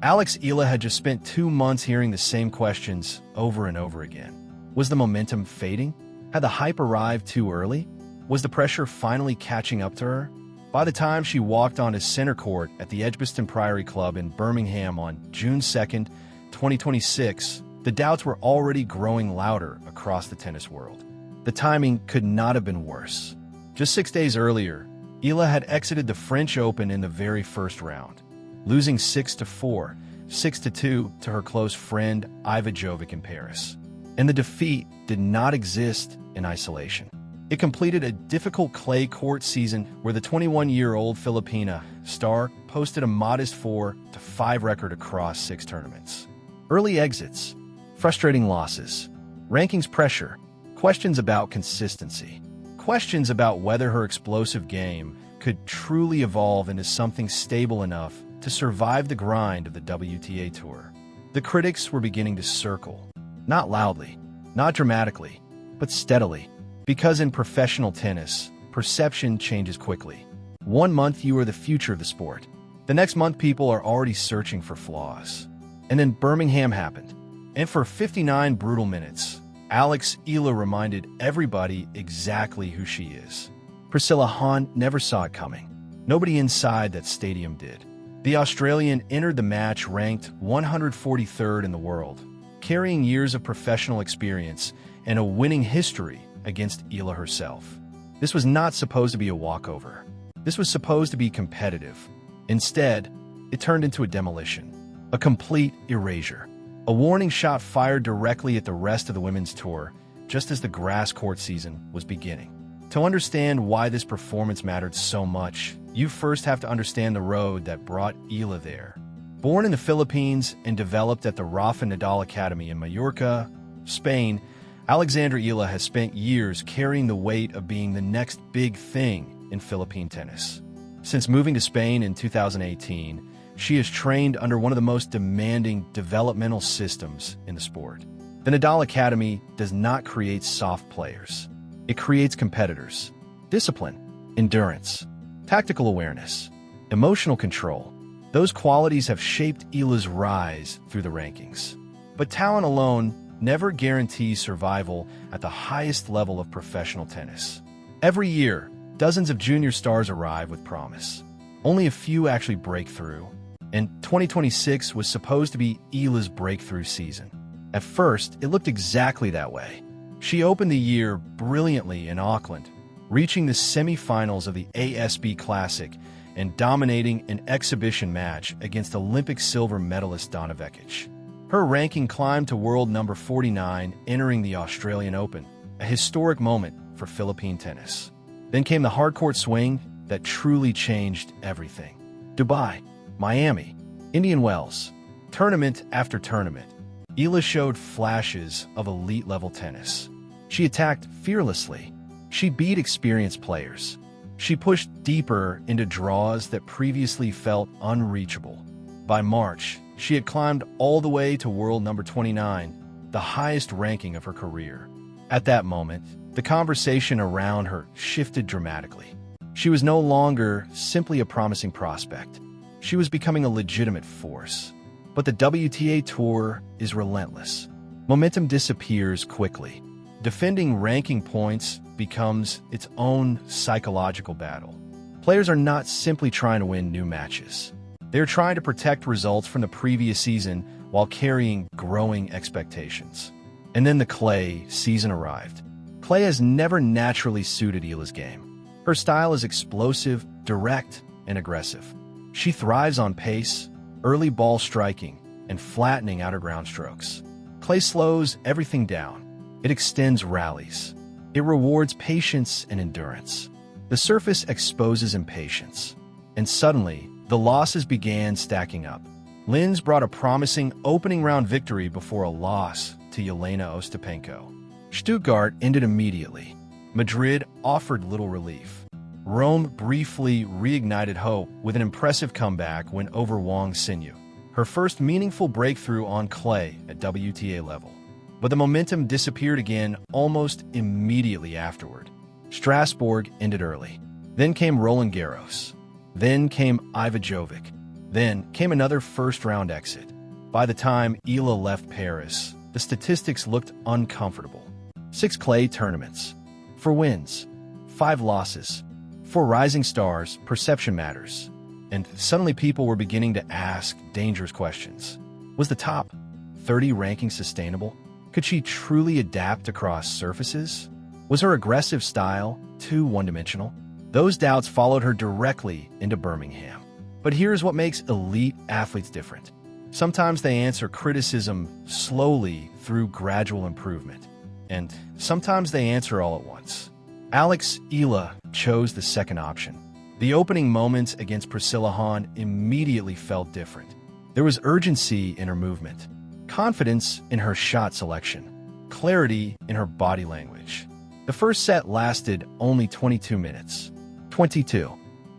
Alexandra Eala had just spent 2 months hearing the same questions over and over again. Was the momentum fading? Had the hype arrived too early? Was the pressure finally catching up to her? By the time she walked onto center court at the Edgbaston Priory Club in Birmingham on June 2nd, 2026, the doubts were already growing louder across the tennis world. The timing could not have been worse. Just 6 days earlier, Eala had exited the French Open in the very first round, losing 6-4, 6-2 to her close friend Iva Jovic in Paris. And the defeat did not exist in isolation. It completed a difficult clay court season where the 21-year-old Filipina star posted a modest 4-5 record across 6 tournaments. Early exits, frustrating losses, rankings pressure, questions about consistency, questions about whether her explosive game could truly evolve into something stable enough to survive the grind of the WTA Tour. The critics were beginning to circle, not loudly, not dramatically, but steadily. Because in professional tennis, perception changes quickly. 1 month you are the future of the sport. The next month people are already searching for flaws. And then Birmingham happened. And for 59 brutal minutes, Alexandra Eala reminded everybody exactly who she is. Priscilla Hon never saw it coming. Nobody inside that stadium did. The Australian entered the match ranked 143rd in the world, carrying years of professional experience and a winning history against Eala herself. This was not supposed to be a walkover. This was supposed to be competitive. Instead, it turned into a demolition, a complete erasure. A warning shot fired directly at the rest of the women's tour, just as the grass court season was beginning. To understand why this performance mattered so much, you first have to understand the road that brought Eala there. Born in the Philippines and developed at the Rafa Nadal Academy in Mallorca, Spain, Alexandra Eala has spent years carrying the weight of being the next big thing in Philippine tennis. Since moving to Spain in 2018, she has trained under one of the most demanding developmental systems in the sport. The Nadal Academy does not create soft players. It creates competitors. Discipline, endurance, tactical awareness, emotional control. Those qualities have shaped Eala's rise through the rankings. But talent alone never guarantees survival at the highest level of professional tennis. Every year, dozens of junior stars arrive with promise. Only a few actually break through, and 2026 was supposed to be Eala's breakthrough season. At first, it looked exactly that way. She opened the year brilliantly in Auckland, reaching the semifinals of the ASB Classic and dominating an exhibition match against Olympic silver medalist Donna Vekic. Her ranking climbed to world number 49, entering the Australian Open, a historic moment for Philippine tennis. Then came the hardcourt swing that truly changed everything. Dubai, Miami, Indian Wells, tournament after tournament, Eala showed flashes of elite-level tennis. She attacked fearlessly. She beat experienced players. She pushed deeper into draws that previously felt unreachable. By March, she had climbed all the way to world number 29, the highest ranking of her career. At that moment, the conversation around her shifted dramatically. She was no longer simply a promising prospect. She was becoming a legitimate force. But the WTA Tour is relentless. Momentum disappears quickly. Defending ranking points becomes its own psychological battle. Players are not simply trying to win new matches. They're trying to protect results from the previous season while carrying growing expectations. And then the clay season arrived. Clay has never naturally suited Eala's game. Her style is explosive, direct, and aggressive. She thrives on pace, early ball striking, and flattening outer ground strokes. Clay slows everything down. It extends rallies. It rewards patience and endurance. The surface exposes impatience. And suddenly, the losses began stacking up. Linz brought a promising opening round victory before a loss to Yelena Ostapenko. Stuttgart ended immediately. Madrid offered little relief. Rome briefly reignited hope with an impressive comeback win over Wang Xinyu, her first meaningful breakthrough on clay at WTA level. But the momentum disappeared again almost immediately afterward. Strasbourg ended early. Then came Roland Garros. Then came Iva Jovic. Then came another first-round exit. By the time Eala left Paris, the statistics looked uncomfortable. 6 clay tournaments. 4 wins. 5 losses. 4 rising stars, perception matters. And suddenly people were beginning to ask dangerous questions. Was the top 30 ranking sustainable? Could she truly adapt across surfaces? Was her aggressive style too one-dimensional? Those doubts followed her directly into Birmingham. But here's what makes elite athletes different. Sometimes they answer criticism slowly through gradual improvement. And sometimes they answer all at once. Alexandra Eala chose the second option. The opening moments against Priscilla Hon immediately felt different. There was urgency in her movement, confidence in her shot selection, clarity in her body language. The first set lasted only 22 minutes. 22.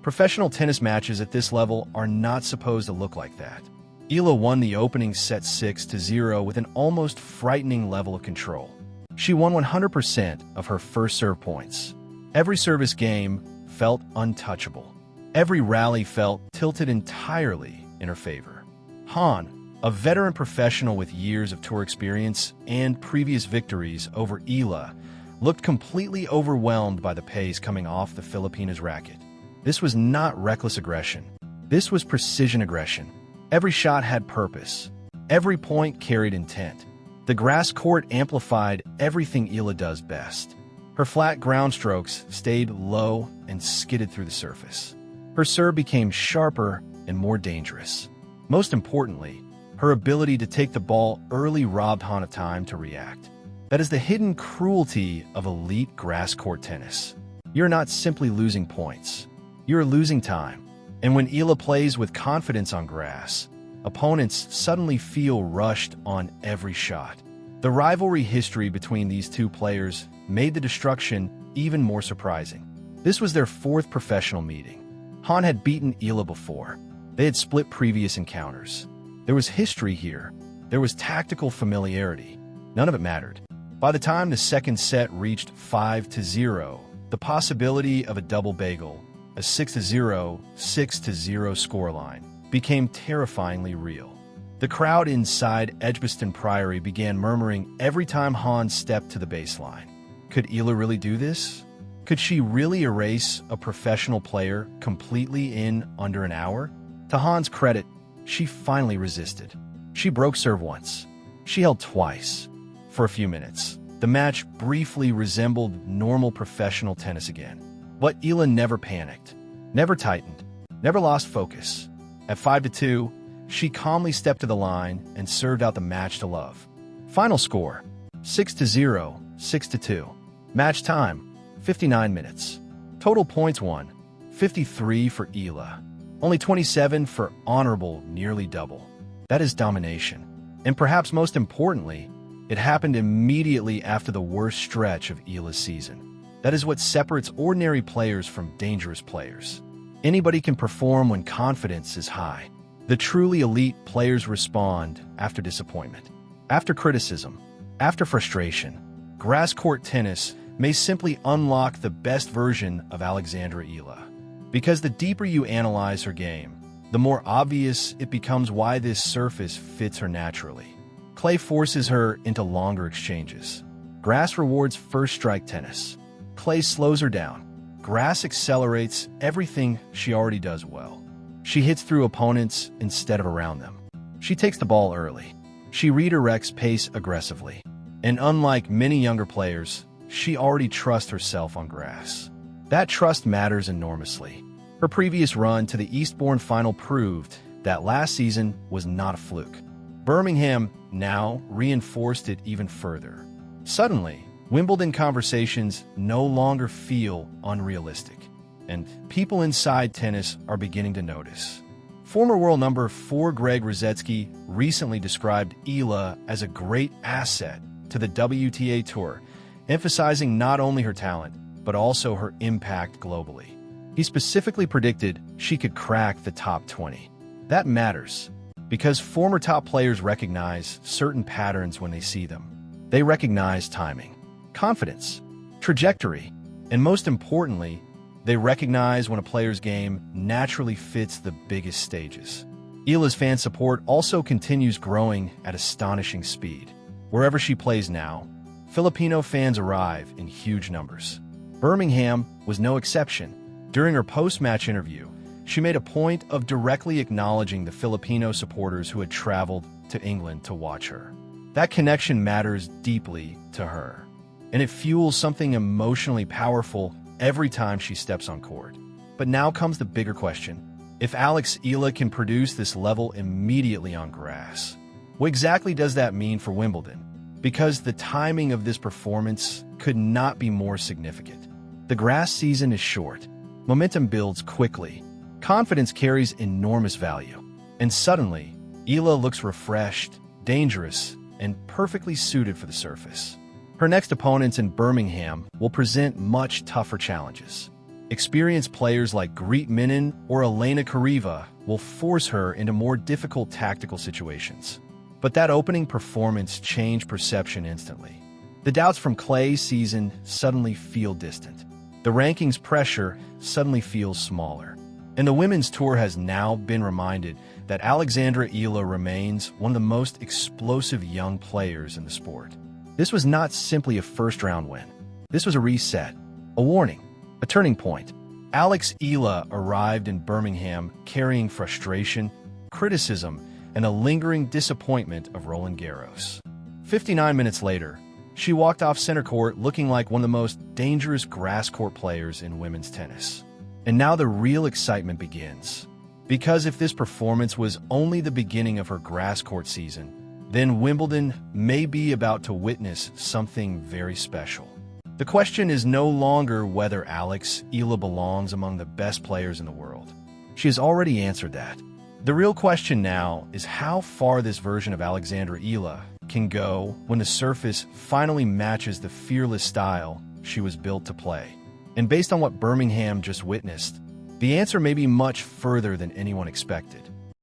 Professional tennis matches at this level are not supposed to look like that. Eala won the opening set 6-0 with an almost frightening level of control. She won 100% of her first serve points. Every service game felt untouchable. Every rally felt tilted entirely in her favor. Hon, a veteran professional with years of tour experience and previous victories over Eala, looked completely overwhelmed by the pace coming off the Filipina's racket. This was not reckless aggression. This was precision aggression. Every shot had purpose. Every point carried intent. The grass court amplified everything Eala does best. Her flat ground strokes stayed low and skidded through the surface. Her serve became sharper and more dangerous. Most importantly, her ability to take the ball early robbed Hon of time to react. That is the hidden cruelty of elite grass court tennis. You're not simply losing points. You're losing time. And when Eala plays with confidence on grass, opponents suddenly feel rushed on every shot. The rivalry history between these two players made the destruction even more surprising. This was their 4th professional meeting. Hon had beaten Eala before. They had split previous encounters. There was history here. There was tactical familiarity. None of it mattered. By the time the second set reached 5-0, the possibility of a double bagel, a 6-0, 6-0 scoreline, became terrifyingly real. The crowd inside Edgbaston Priory began murmuring every time Hon stepped to the baseline. Could Eala really do this? Could she really erase a professional player completely in under an hour? To Hon's credit, she finally resisted. She broke serve once. She held twice. For a few minutes, the match briefly resembled normal professional tennis again. But Eala never panicked, never tightened, never lost focus. At 5-2, she calmly stepped to the line and served out the match to love. Final score, 6-0, 6-2. Match time, 59 minutes. Total points won, 53 for Eala. Only 27 for honorable, nearly double. That is domination. And perhaps most importantly, it happened immediately after the worst stretch of Eala's season. That is what separates ordinary players from dangerous players. Anybody can perform when confidence is high. The truly elite players respond after disappointment, after criticism, after frustration. Grass court tennis may simply unlock the best version of Alexandra Eala. Because the deeper you analyze her game, the more obvious it becomes why this surface fits her naturally. Clay forces her into longer exchanges. Grass rewards first strike tennis. Clay slows her down. Grass accelerates everything she already does well. She hits through opponents instead of around them. She takes the ball early. She redirects pace aggressively. And unlike many younger players, she already trusts herself on grass. That trust matters enormously. Her previous run to the Eastbourne final proved that last season was not a fluke. Birmingham now reinforced it even further. Suddenly, Wimbledon conversations no longer feel unrealistic, and people inside tennis are beginning to notice. Former world number 4 Greg Rosetsky recently described Eala as a great asset to the WTA Tour, emphasizing not only her talent, but also her impact globally. He specifically predicted she could crack the top 20. That matters, because former top players recognize certain patterns when they see them. They recognize timing, confidence, trajectory, and most importantly, they recognize when a player's game naturally fits the biggest stages. Eala's fan support also continues growing at astonishing speed. Wherever she plays now, Filipino fans arrive in huge numbers. Birmingham was no exception. During her post-match interview, she made a point of directly acknowledging the Filipino supporters who had traveled to England to watch her. That connection matters deeply to her, and it fuels something emotionally powerful every time she steps on court. But now comes the bigger question. If Alex Eala can produce this level immediately on grass, what exactly does that mean for Wimbledon? Because the timing of this performance could not be more significant. The grass season is short. Momentum builds quickly. Confidence carries enormous value. And suddenly, Eala looks refreshed, dangerous, and perfectly suited for the surface. Her next opponents in Birmingham will present much tougher challenges. Experienced players like Greet Minnen or Elena Kariva will force her into more difficult tactical situations. But that opening performance changed perception instantly. The doubts from Clay's season suddenly feel distant. The rankings pressure suddenly feels smaller. And the women's tour has now been reminded that Alexandra Eala remains one of the most explosive young players in the sport. This was not simply a first-round win. This was a reset, a warning, a turning point. Alex Eala arrived in Birmingham carrying frustration, criticism, and a lingering disappointment of Roland Garros. 59 minutes later, she walked off center court looking like one of the most dangerous grass court players in women's tennis. And now the real excitement begins. Because if this performance was only the beginning of her grass court season, then Wimbledon may be about to witness something very special. The question is no longer whether Alex Eala belongs among the best players in the world. She has already answered that. The real question now is how far this version of Alexandra Eala can go when the surface finally matches the fearless style she was built to play. And based on what Birmingham just witnessed, the answer may be much further than anyone expected.